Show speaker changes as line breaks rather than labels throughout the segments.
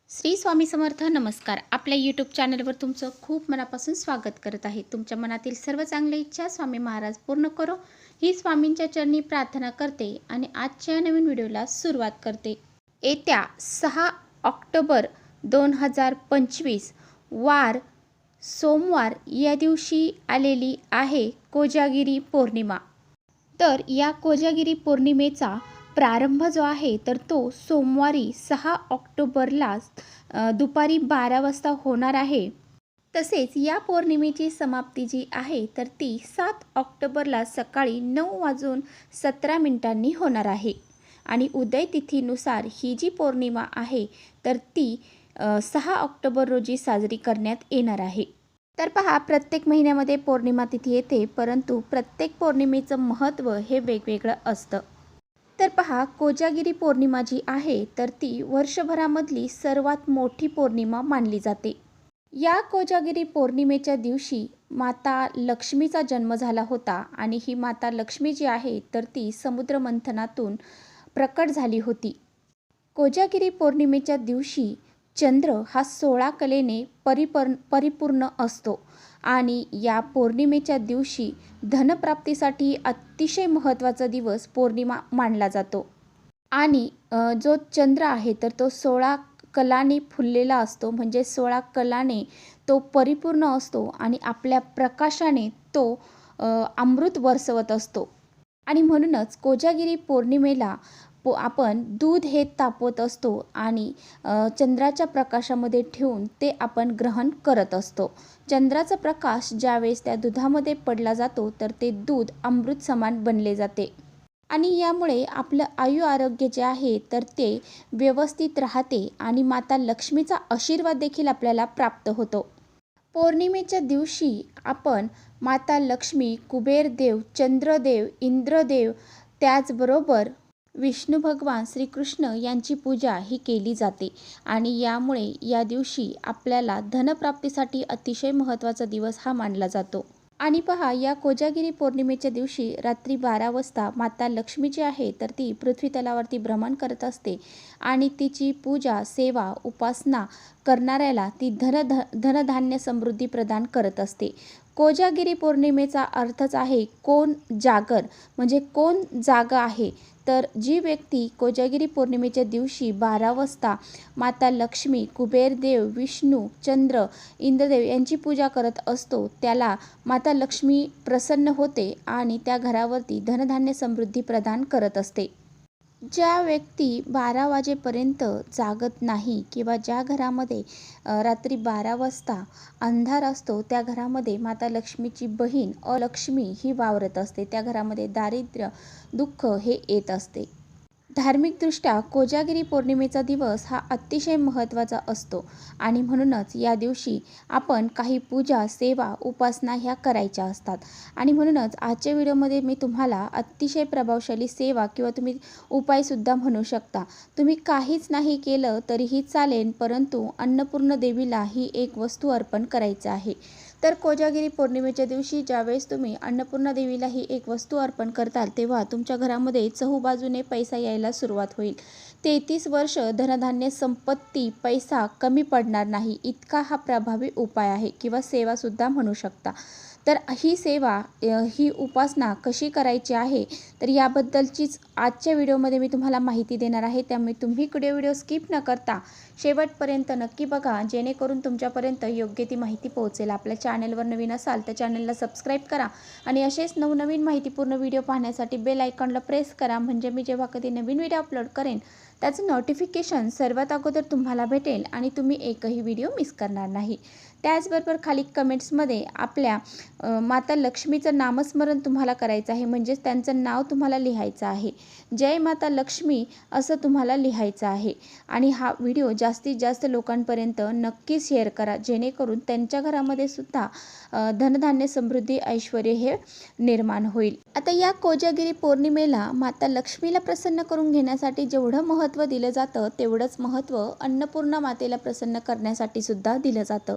श्री स्वामी समर्थ. नमस्कार. आपल्या यूट्यूब चॅनलवर तुमचं खूप मनापासून स्वागत करत आहे. तुमच्या मनातील सर्व चांगल्या इच्छा स्वामी महाराज पूर्ण करो ही स्वामींच्या चरणी प्रार्थना करते आणि आजच्या नवीन व्हिडिओला सुरुवात करते. येत्या 6 ऑक्टोबर 2025 वार सोमवार या दिवशी आलेली आहे कोजागिरी पौर्णिमा. तर या कोजागिरी पौर्णिमेचा प्रारंभ जो आहे तर तो सोमवारी 6 ऑक्टोबरला दुपारी 12 वाजता होणार आहे. तसेच या पौर्णिमेची समाप्ती जी आहे तर ती 7 ऑक्टोबरला सकाळी 9:17 होणार आहे. आणि उदय तिथीनुसार ही जी पौर्णिमा आहे तर ती 6 ऑक्टोबर रोजी साजरी करण्यात येणार आहे. तर पहा, प्रत्येक महिन्यामध्ये पौर्णिमा तिथी येते, परंतु प्रत्येक पौर्णिमेचं महत्त्व हे वेगवेगळं असतं. तर पहा, कोजागिरी पौर्णिमा जी आहे तर ती वर्षभरामधली सर्वात मोठी पौर्णिमा मानली जाते. या कोजागिरी पौर्णिमेच्या दिवशी माता लक्ष्मीचा जन्म झाला होता आणि ही माता लक्ष्मी जी आहे तर ती समुद्रमंथनातून प्रकट झाली होती. कोजागिरी पौर्णिमेच्या दिवशी चंद्र हा 16 कलेने परिपूर्ण असतो आणि या पौर्णिमेच्या दिवशी धनप्राप्तीसाठी अतिशय महत्त्वाचा दिवस पौर्णिमा मानला जातो. आणि जो चंद्र आहे तर तो 16 कलाने फुललेला असतो, म्हणजे 16 कलाने तो परिपूर्ण असतो आणि आपल्या प्रकाशाने तो अमृत बरसवत असतो. आणि म्हणूनच कोजागिरी पौर्णिमेला आपण दूध हे तापवत असतो आणि चंद्राच्या प्रकाशामध्ये ठेवून ते आपण ग्रहण करत असतो. चंद्राचा प्रकाश ज्यावेळेस त्या दुधामध्ये पडला जातो तर ते दूध अमृत समान बनले जाते आणि यामुळे आपलं आरोग्य जे आहे तर ते व्यवस्थित राहते आणि माता लक्ष्मीचा आशीर्वाद देखील आपल्याला प्राप्त होतो. पौर्णिमेच्या दिवशी आपण माता लक्ष्मी, कुबेरदेव, चंद्रदेव, इंद्रदेव, त्याचबरोबर विष्णू भगवान श्रीकृष्ण यांची पूजा ही केली जाते आणि यामुळे या दिवशी आपल्याला धनप्राप्तीसाठी अतिशय महत्त्वाचा दिवस हा मानला जातो. आणि पहा, या कोजागिरी पौर्णिमेच्या दिवशी रात्री 12 वाजता माता लक्ष्मी जी आहे तर ती पृथ्वी तलावरती भ्रमण करत असते आणि तिची पूजा, सेवा, उपासना करणाऱ्याला ती धनधान्य समृद्धी प्रदान करत असते. कोजागिरी पौर्णिमेचा अर्थच आहे कोण जागर, म्हणजे कोण जागा आहे. तर जी व्यक्ती कोजागिरी पौर्णिमेच्या दिवशी 12 वाजता माता लक्ष्मी, कुबेरदेव, विष्णू, चंद्र, इंद्रदेव यांची पूजा करत असतो त्याला माता लक्ष्मी प्रसन्न होते आणि त्या घरावरती धनधान्य समृद्धी प्रदान करत असते. ज्या व्यक्ती 12 वाजेपर्यंत जागत नाही किंवा ज्या घरामध्ये रात्री 12 वाजता अंधार असतो त्या घरामध्ये माता लक्ष्मीची बहीण अलक्ष्मी ही वावरत असते. त्या घरामध्ये दारिद्र्य, दुःख हे येत असते. धार्मिकदृष्ट्या कोजागिरी पौर्णिमेचा दिवस हा अतिशय महत्त्वाचा असतो आणि म्हणूनच या दिवशी आपण काही पूजा, सेवा, उपासना ह्या करायच्या असतात. आणि म्हणूनच आजच्या व्हिडिओमध्ये मी तुम्हाला अतिशय प्रभावशाली सेवा किंवा तुम्ही उपायसुद्धा म्हणू शकता. तुम्ही काहीच नाही केलं तरीही चालेल, परंतु अन्नपूर्ण देवीला ही एक वस्तू अर्पण करायचं आहे. तर कोजागिरी पौर्णिमेच्या दिवशी ज्यावेळेस तुम्ही अन्नपूर्णा देवीला ही एक वस्तू अर्पण करताल तेव्हा तुमच्या घरामध्ये चहूबाजूने पैसा यायला सुरुवात होईल. 33 वर्ष धनधान्य, संपत्ती, पैसा कमी पडणार नाही, इतका हा प्रभावी उपाय आहे किंवा सेवासुद्धा म्हणू शकता. तर ही सेवा, ही उपासना कशी करायची आहे तर याबद्दलचीच आजच्या व्हिडिओमध्ये मी तुम्हाला माहिती देणार आहे. त्यामुळे तुम्ही व्हिडिओ स्किप न करता शेवटपर्यंत नक्की बघा, जेणेकरून तुमच्यापर्यंत योग्य ती माहिती पोहोचेल. आपल्या चॅनलवर नवीन असाल तर चॅनलला सबस्क्राईब करा आणि असेच नवनवीन माहितीपूर्ण व्हिडिओ पाहण्यासाठी बेल आयकॉनला प्रेस करा, म्हणजे मी जेव्हा कधी नवीन व्हिडिओ अपलोड करेन त्याचं नोटिफिकेशन सर्वात अगोदर तुम्हाला भेटेल आणि तुम्ही एकही व्हिडिओ मिस करणार नाही. त्याचबरोबर खाली कमेंट्समध्ये आपल्या माता लक्ष्मीचं नामस्मरण तुम्हाला करायचं आहे, म्हणजेच त्यांचं नाव तुम्हाला लिहायचं आहे. जय माता लक्ष्मी असं तुम्हाला लिहायचं आहे. आणि हा व्हिडिओ जास्तीत जास्त लोकांपर्यंत नक्की शेअर करा, जेणेकरून त्यांच्या घरामध्ये सुद्धा धनधान्य, समृद्धी, ऐश्वर हे निर्माण होईल. आता या कोजागिरी पौर्णिमेला माता लक्ष्मीला प्रसन्न करून घेण्यासाठी जेवढं महत्त्व दिलं जातं तेवढंच महत्त्व अन्नपूर्णा मातेला प्रसन्न करण्यासाठी सुद्धा दिलं जातं.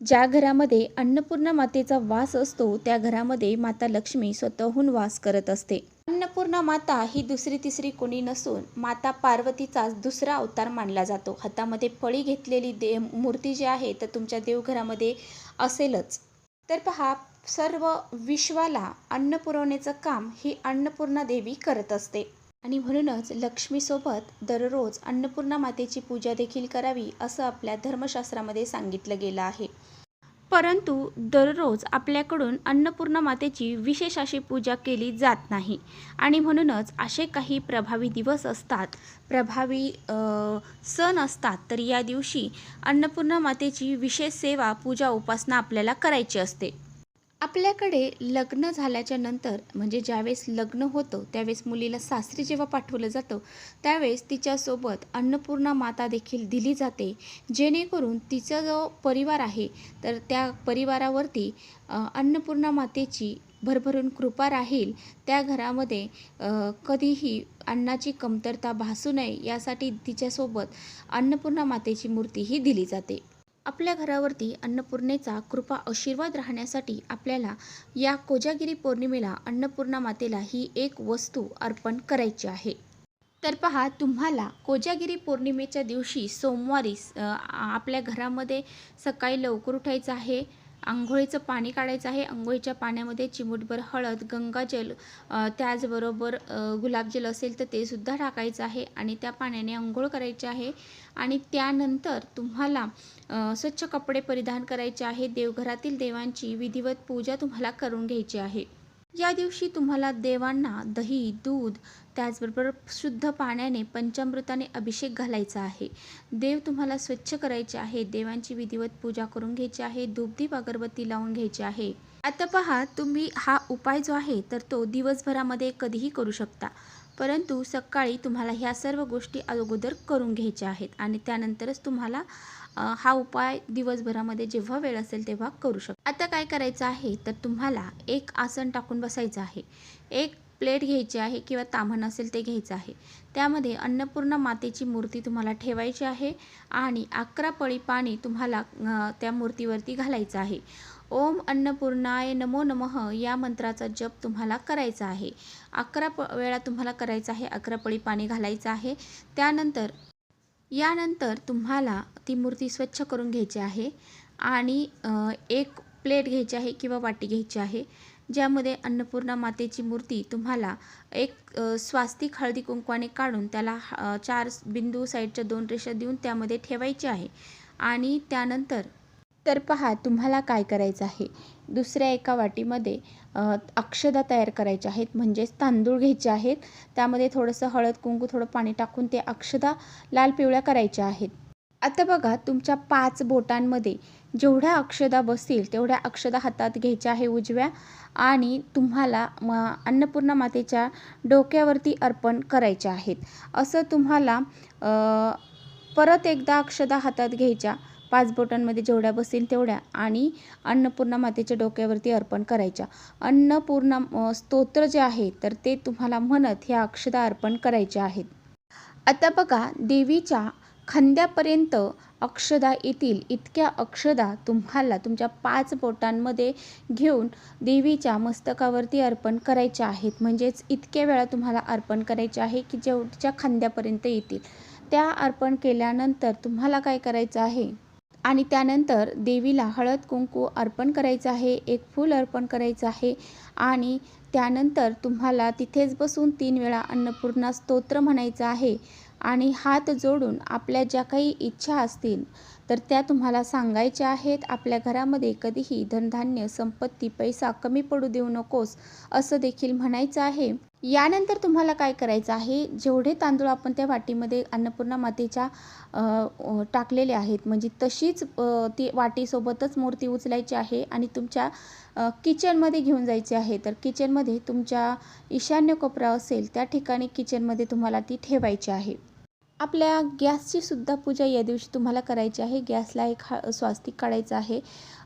ज्या घरामध्ये अन्नपूर्णा मातेचा वास असतो त्या घरामध्ये माता लक्ष्मी स्वतःहून वास करत असते. अन्नपूर्णा माता ही दुसरी तिसरी कोणी नसून माता पार्वतीचाच दुसरा अवतार मानला जातो. हातामध्ये फळी घेतलेली मूर्ती जी आहे तर तुमच्या देवघरामध्ये असेलच. तर पहा, सर्व विश्वाला अन्न पुरवण्याचं काम ही अन्नपूर्णा देवी करत असते आणि म्हणूनच लक्ष्मीसोबत दररोज अन्नपूर्णा मातेची पूजा देखील करावी असं आपल्या धर्मशास्त्रामध्ये सांगितलं गेलं आहे. परंतु दररोज आपल्याकडून अन्नपूर्णा मातेची विशेष अशी पूजा केली जात नाही आणि म्हणूनच असे काही प्रभावी दिवस असतात, प्रभावी सण असतात, तर या दिवशी अन्नपूर्णा मातेची विशेष सेवा, पूजा, उपासना आपल्याला करायची असते. आपल्याकडे लग्न झाल्याच्या नंतर म्हणजे ज्यावेळेस लग्न होतं त्यावेळेस मुलीला सासरी जेव्हा पाठवलं जातं त्यावेळेस तिच्यासोबत अन्नपूर्णा माता देखील दिली जाते, जेणेकरून तिचा जो परिवार आहे तर त्या परिवारावरती अन्नपूर्णा मातेची भरभरून कृपा राहील. त्या घरामध्ये कधीही अन्नाची कमतरता भासू नये यासाठी तिच्यासोबत अन्नपूर्णा मातेची मूर्तीही दिली जाते. आपल्या घरावरती अन्नपूर्णेचा कृपा आशीर्वाद राहण्यासाठी आपल्याला या कोजागिरी पौर्णिमेला अन्नपूर्णा मातेला ही एक वस्तू अर्पण करायची आहे. तर पहा, तुम्हाला कोजागिरी पौर्णिमेच्या दिवशी सोमवारी आपल्या घरामध्ये सकाळी लवकर उठायचं आहे. अंघोळीचं पाणी काढायचं आहे. अंघोळीच्या पाण्यामध्ये चिमूटभर हळद, गंगाजल, त्याचबरोबर गुलाबजल असेल तर ते सुद्धा टाकायचं आहे आणि त्या पाण्याने अंघोळ करायची आहे. आणि त्यानंतर तुम्हाला स्वच्छ कपडे परिधान करायचे आहे. देवघरातील देवांची विधिवत पूजा तुम्हाला करून घ्यायची आहे. या दिवशी तुम्हाला देवांना दही, दूध, त्याचबरोबर शुद्ध पाण्याने, पंचामृताने अभिषेक घालायचा आहे. देव तुम्हाला स्वच्छ करायचे आहे. देवांची विधिवत पूजा करून घ्यायची आहे. धूपदीप अगरबत्ती लावून घ्यायची आहे. आता पहा, तुम्ही हा उपाय जो आहे तर तो दिवसभरामध्ये कधीही करू शकता, परंतु सकाळी तुम्हाला ह्या सर्व गोष्टी अगोदर करून घ्यायच्या आहेत आणि त्यानंतरच तुम्हाला हा उपाय दिवसभरामध्ये जेव्हा वेळ असेल तेव्हा करू शकता. आता काय करायचं आहे तर तुम्हाला एक आसन टाकून बसायचं आहे. एक प्लेट घ्यायची आहे किंवा ताम्हण असेल ते घ्यायचं आहे. त्यामध्ये अन्नपूर्णा मातेची मूर्ती तुम्हाला ठेवायची आहे आणि 11 पळी पाणी तुम्हाला त्या मूर्तीवरती घालायचं आहे. ओम अन्नपूर्णाय नमो नमः या मंत्राचा जप तुम्हाला करायचा आहे. 11 वेळा तुम्हाला करायचा आहे. 11 पळी पाणी घालायचं आहे. यानंतर तुम्हाला ती मूर्ती स्वच्छ करून घ्यायची आहे आणि एक प्लेट घ्यायची आहे किंवा वाटी घ्यायची आहे, ज्यामध्ये अन्नपूर्णा मातेची मूर्ती तुम्हाला एक स्वास्तिक हळदी कुंकवाने काढून त्याला 4 बिंदू, साईडच्या 2 रेषा देऊन त्यामध्ये ठेवायची आहे. आणि त्यानंतर तर पहा, तुम्हाला काय करायचं आहे, दुसऱ्या एका वाटीमध्ये अक्षदा तयार करायच्या आहेत, म्हणजेच तांदूळ घ्यायचे आहेत. त्यामध्ये थोडंसं हळद, कुंकू, थोडं पाणी टाकून ते अक्षदा लाल पिवळ्या करायच्या आहेत. आता बघा, तुमच्या 5 बोटांमध्ये जेवढ्या अक्षदा बसतील तेवढ्या अक्षदा हातात घ्यायच्या आहे उजव्या आणि तुम्हाला अन्नपूर्णा मातेच्या डोक्यावरती अर्पण करायच्या आहेत. असं तुम्हाला परत एकदा अक्षदा हातात घ्यायच्या 5 बोटांमध्ये जेवढ्या बसतील तेवढ्या आणि अन्नपूर्णा मातेच्या डोक्यावरती अर्पण करायच्या. अन्नपूर्णा स्तोत्र जे आहे तर ते तुम्हाला म्हणत ह्या अक्षदा अर्पण करायच्या आहेत. आता बघा, देवीच्या खांद्यापर्यंत अक्षदा येतील इतक्या अक्षदा तुम्हाला तुमच्या 5 बोटांमध्ये घेऊन देवीच्या मस्तकावरती अर्पण करायच्या आहेत. म्हणजेच इतक्या वेळा तुम्हाला अर्पण करायचे आहे की जेवढ्या खांद्यापर्यंत येतील. त्या अर्पण केल्यानंतर तुम्हाला काय करायचं आहे आणि त्यानंतर देवीला हळद कुंकू अर्पण करायचं आहे, एक फूल अर्पण करायचं आहे आणि त्यानंतर तुम्हाला तिथेच बसून 3 वेळा अन्नपूर्णा स्तोत्र म्हणायचं आहे आणि हात जोडून आपल्या ज्या काही इच्छा असतील तर त्या तुम्हाला सांगायच्या आहेत. आपल्या घरामध्ये कधीही धनधान्य, संपत्ती, पैसा कमी पडू देऊ नकोस असं देखील म्हणायचं आहे. यानंतर तुम्हाला काय करायचं आहे, जेवढे तांदूळ आपण त्या वाटीमध्ये अन्नपूर्णा मातेच्या टाकलेले आहेत म्हणजे तशीच ती वाटीसोबतच मूर्ती उचलायची आहे आणि तुमच्या किचनमध्ये घेऊन जायचे आहे. तर किचनमध्ये तुमच्या ईशान्य कोपरा असेल त्या ठिकाणी किचनमध्ये तुम्हाला ती ठेवायची आहे. आपल्या गॅसची सुद्धा पूजा या दिवशी तुम्हाला करायची आहे. गॅसला एक स्वास्तिक काढायचं आहे,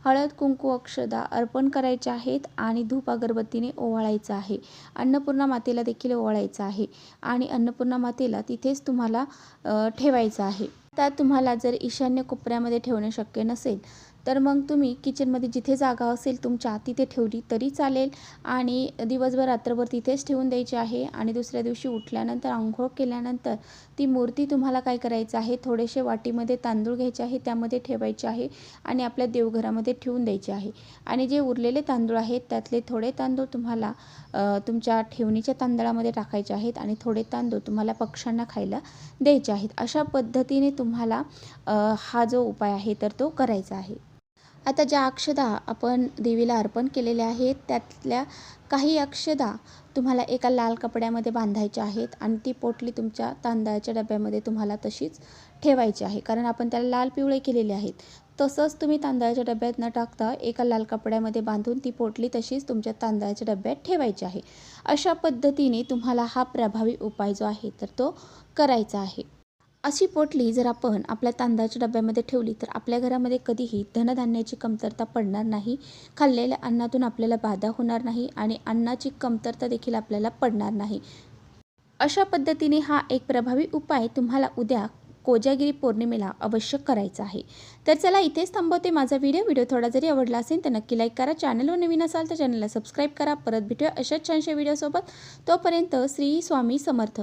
हळद कुंकू अक्षदा अर्पण करायचे आहेत आणि धूप अगरबत्तीने ओवाळायचं आहे. अन्नपूर्णा मातेला देखील ओवाळायचं आहे आणि अन्नपूर्णा मातेला तिथेच तुम्हाला ठेवायचं आहे. आता तुम्हाला जर ईशान्य कोपऱ्यामध्ये ठेवणे शक्य नसेल तर मग तुम्ही किचनमध्ये जिथे जागा असेल तुमच्या तिथे ठेवली तरी चालेल आणि दिवसभर रात्रभर तिथेच ठेवून द्यायची आहे. आणि दुसऱ्या दिवशी उठल्यानंतर अंघोळ केल्यानंतर ती मूर्ती तुम्हाला काय करायचं आहे, थोडेसे वाटीमध्ये तांदूळ घ्यायचे आहे, त्यामध्ये ठेवायचे आहे आणि आपल्या देवघरामध्ये ठेवून द्यायचे आहे. आणि जे उरलेले तांदूळ आहेत त्यातले थोडे तांदूळ तुम्हाला तुमच्या ठेवणीच्या तांदळामध्ये टाकायचे आहेत आणि थोडे तांदूळ तुम्हाला पक्ष्यांना खायला द्यायचे आहेत. अशा पद्धतीने तुम्हाला हा जो उपाय आहे तर तो करायचा आहे. आता ज्या अक्षदा आपण देवीला अर्पण केलेल्या आहेत त्यातल्या काही अक्षदा तुम्हाला एका लाल कपड्यामध्ये बांधायच्या आहेत आणि ती पोटली तुमच्या तांदळाच्या डब्यामध्ये तुम्हाला तशीच ठेवायची आहे, कारण आपण त्याला लाल पिवळे केलेले आहेत. तसंच तुम्ही तांदळाच्या डब्यात न टाकता एका लाल कपड्यामध्ये बांधून ती पोटली तशीच तुमच्या तांदळाच्या डब्यात ठेवायची आहे. अशा पद्धतीने तुम्हाला हा प्रभावी उपाय जो आहे तर तो करायचा आहे. अशी पोटली जर आपण आपल्या तांदळाच्या डब्यामध्ये ठेवली तर आपल्या घरामध्ये कधीही धनधान्याची कमतरता पडणार नाही. खाल्लेल्या अन्नातून आपल्याला बाधा होणार नाही आणि अन्नाची कमतरता देखील आपल्याला पडणार नाही. अशा पद्धतीने हा एक प्रभावी उपाय तुम्हाला उद्या कोजागिरी पौर्णिमेला अवश्य करायचा आहे. तर चला इथेच थांबवते माझा व्हिडिओ थोडा जरी आवडला असेल तर नक्की लाईक करा. चॅनलवर नवीन असाल तर चॅनलला सबस्क्राईब करा. परत भेटूया अशाच छानशा व्हिडिओसोबत. तोपर्यंत श्री स्वामी समर्थ.